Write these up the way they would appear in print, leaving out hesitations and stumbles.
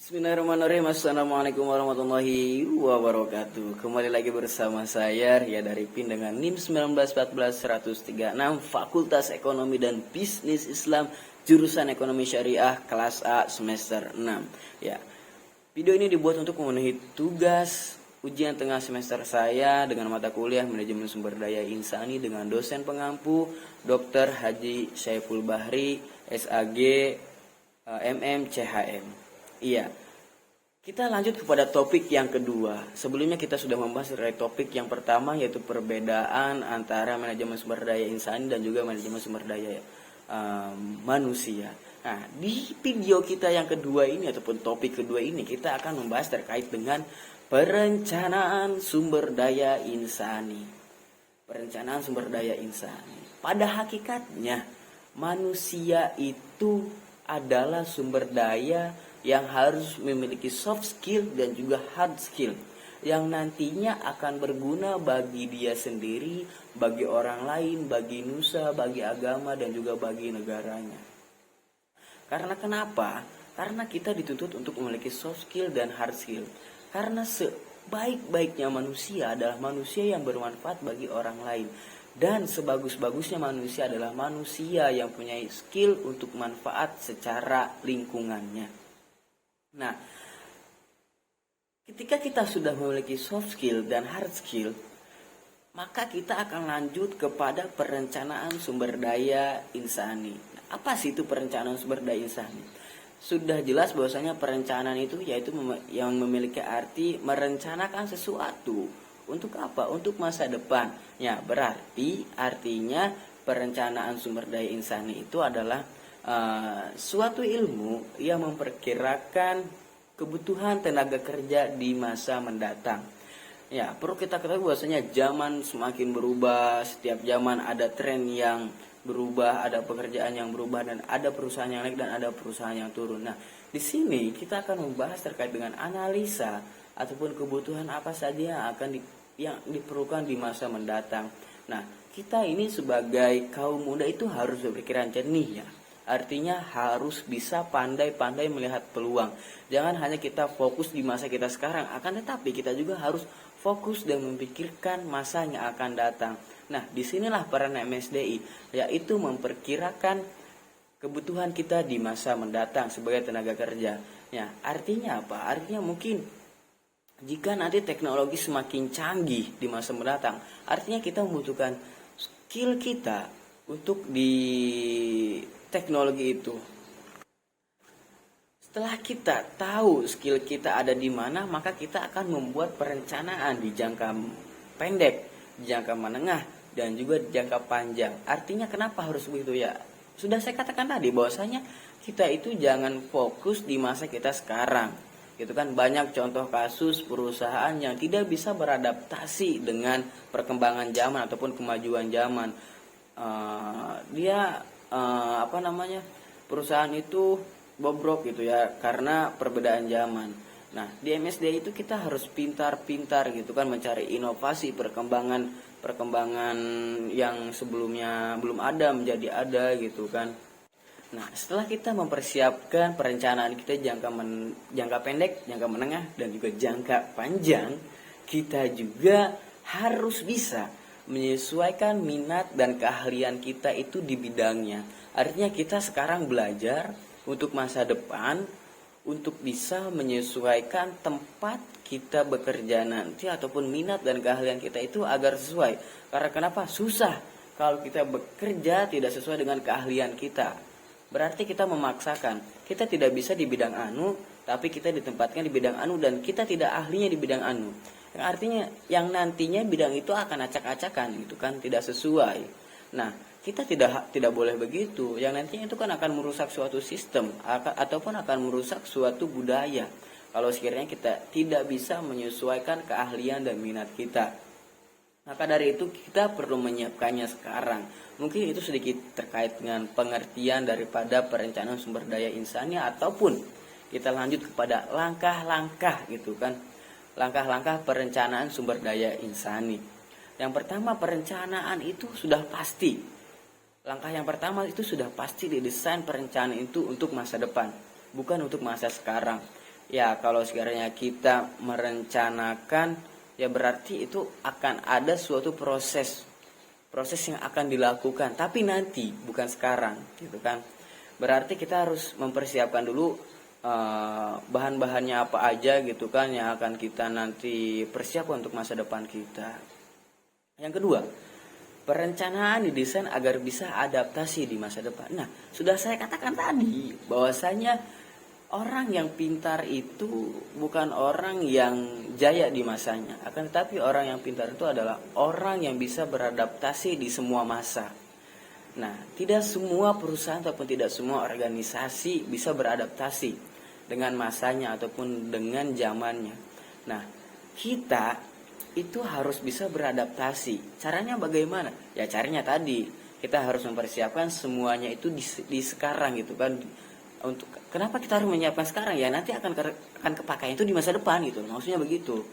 Bismillahirrahmanirrahim. Assalamualaikum warahmatullahi wabarakatuh. Kembali lagi bersama saya Ria dari PIN dengan NIM 1914136 Fakultas Ekonomi dan Bisnis Islam jurusan Ekonomi Syariah kelas A semester 6. Ya. Video ini dibuat untuk memenuhi tugas ujian tengah semester saya dengan mata kuliah Manajemen Sumber Daya Insani dengan dosen pengampu Dr. Haji Syaiful Bahri SAG MM CHM. Iya, kita lanjut kepada topik yang kedua. Sebelumnya kita sudah membahas dari topik yang pertama, yaitu perbedaan antara manajemen sumber daya insani dan juga manajemen sumber daya manusia. Nah, di video kita yang kedua ini ataupun topik kedua ini kita akan membahas terkait dengan perencanaan sumber daya insani. Perencanaan sumber daya insani. Pada hakikatnya manusia itu adalah sumber daya yang harus memiliki soft skill dan juga hard skill yang nantinya akan berguna bagi dia sendiri, bagi orang lain, bagi nusa, bagi agama dan juga bagi negaranya. Karena kenapa? Karena kita dituntut untuk memiliki soft skill dan hard skill. Karena sebaik-baiknya manusia adalah manusia yang bermanfaat bagi orang lain. Dan sebagus-bagusnya manusia adalah manusia yang punya skill untuk manfaat secara lingkungannya. Nah, ketika kita sudah memiliki soft skill dan hard skill, maka kita akan lanjut kepada perencanaan sumber daya insani. Nah, apa sih itu perencanaan sumber daya insani? Sudah jelas bahwasanya perencanaan itu yaitu yang memiliki arti merencanakan sesuatu. Untuk apa? Untuk masa depan. Ya, berarti artinya perencanaan sumber daya insani itu adalah suatu ilmu yang memperkirakan kebutuhan tenaga kerja di masa mendatang. Ya, perlu kita ketahui bahwasanya zaman semakin berubah, setiap zaman ada tren yang berubah, ada pekerjaan yang berubah dan ada perusahaan yang naik dan ada perusahaan yang turun. Nah, di sini kita akan membahas terkait dengan analisa ataupun kebutuhan apa saja yang diperlukan di masa mendatang. Nah, kita ini sebagai kaum muda itu harus berpikiran jernih ya. Artinya harus bisa pandai-pandai melihat peluang. Jangan hanya kita fokus di masa kita sekarang, akan tetapi kita juga harus fokus dan memikirkan masa yang akan datang. Nah, disinilah peran MSDI, yaitu memperkirakan kebutuhan kita di masa mendatang sebagai tenaga kerja. Ya, artinya apa? Artinya mungkin jika nanti teknologi semakin canggih di masa mendatang, artinya kita membutuhkan skill kita untuk di teknologi itu. Setelah kita tahu skill kita ada di mana, maka kita akan membuat perencanaan di jangka pendek, di jangka menengah, dan juga di jangka panjang. Artinya kenapa harus begitu ya? Sudah saya katakan tadi bahwasanya kita itu jangan fokus di masa kita sekarang. Itu kan banyak contoh kasus perusahaan yang tidak bisa beradaptasi dengan perkembangan zaman ataupun kemajuan zaman. Perusahaan itu bobrok gitu ya karena perbedaan zaman. Nah, di MSD itu kita harus pintar-pintar gitu kan mencari inovasi perkembangan yang sebelumnya belum ada menjadi ada gitu kan. Nah, setelah kita mempersiapkan perencanaan kita jangka pendek, jangka menengah dan juga jangka panjang, kita juga harus bisa menyesuaikan minat dan keahlian kita itu di bidangnya. Artinya kita sekarang belajar untuk masa depan untuk bisa menyesuaikan tempat kita bekerja nanti ataupun minat dan keahlian kita itu agar sesuai. Karena kenapa? Susah kalau kita bekerja tidak sesuai dengan keahlian kita. Berarti kita memaksakan. Kita tidak bisa di bidang anu, tapi kita ditempatkan di bidang anu dan kita tidak ahlinya di bidang anu. Yang artinya yang nantinya bidang itu akan acak-acakan gitu kan, tidak sesuai. Nah, kita tidak boleh begitu. Yang nantinya itu kan akan merusak suatu sistem ataupun akan merusak suatu budaya. Kalau sekiranya kita tidak bisa menyesuaikan keahlian dan minat kita. Maka dari itu kita perlu menyiapkannya sekarang. Mungkin itu sedikit terkait dengan pengertian daripada perencanaan sumber daya insani ataupun kita lanjut kepada langkah-langkah gitu kan. Langkah-langkah perencanaan sumber daya insani. Yang pertama, perencanaan itu sudah pasti. Langkah yang pertama itu sudah pasti didesain perencanaan itu untuk masa depan, bukan untuk masa sekarang. Ya, kalau sekiranya kita merencanakan, ya berarti itu akan ada suatu proses yang akan dilakukan, tapi nanti bukan sekarang, gitu kan. Berarti kita harus mempersiapkan dulu bahan-bahannya apa aja gitu kan yang akan kita nanti persiapkan untuk masa depan kita. Yang kedua, perencanaan didesain agar bisa adaptasi di masa depan. Nah, sudah saya katakan tadi bahwasanya orang yang pintar itu bukan orang yang jaya di masanya, akan tetapi orang yang pintar itu adalah orang yang bisa beradaptasi di semua masa. Nah, tidak semua perusahaan ataupun tidak semua organisasi bisa beradaptasi dengan masanya ataupun dengan zamannya. Nah, kita itu harus bisa beradaptasi. Caranya bagaimana? Ya caranya tadi, kita harus mempersiapkan semuanya itu di sekarang gitu kan. Untuk kenapa kita harus menyiapkan sekarang? Ya nanti akan kepakai itu di masa depan gitu. Maksudnya begitu.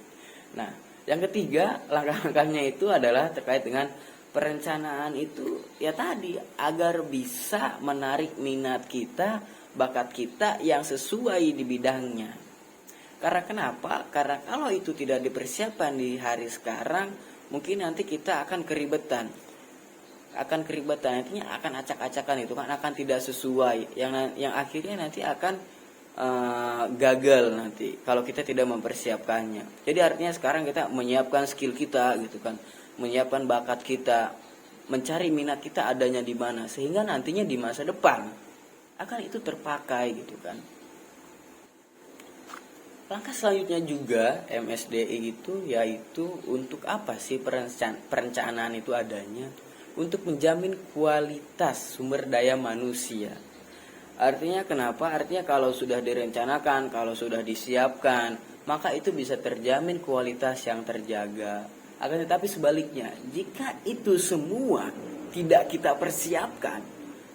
Nah, yang ketiga, langkah-langkahnya itu adalah terkait dengan perencanaan itu ya tadi agar bisa menarik minat kita, bakat kita yang sesuai di bidangnya. Karena kenapa? Karena kalau itu tidak dipersiapkan di hari sekarang, mungkin nanti kita akan keribetan. Nantinya akan acak-acakan itu kan, akan tidak sesuai yang akhirnya nanti akan gagal nanti kalau kita tidak mempersiapkannya. Jadi artinya sekarang kita menyiapkan skill kita gitu kan, menyiapkan bakat kita, mencari minat kita adanya di mana, sehingga nantinya di masa depan akan itu terpakai gitu kan. Langkah selanjutnya juga MSDI itu yaitu untuk apa sih perencanaan itu adanya? Untuk menjamin kualitas sumber daya manusia. Artinya kenapa? Artinya kalau sudah direncanakan, kalau sudah disiapkan, maka itu bisa terjamin kualitas yang terjaga. Akan tetapi sebaliknya, jika itu semua tidak kita persiapkan,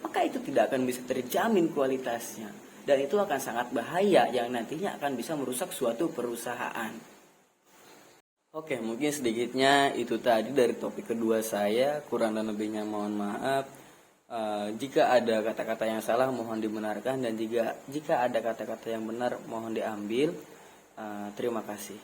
maka itu tidak akan bisa terjamin kualitasnya. Dan itu akan sangat bahaya yang nantinya akan bisa merusak suatu perusahaan. Oke, mungkin sedikitnya itu tadi dari topik kedua saya. Kurang dan lebihnya mohon maaf. Jika ada kata-kata yang salah mohon dibenarkan, dan jika ada kata-kata yang benar mohon diambil. Terima kasih.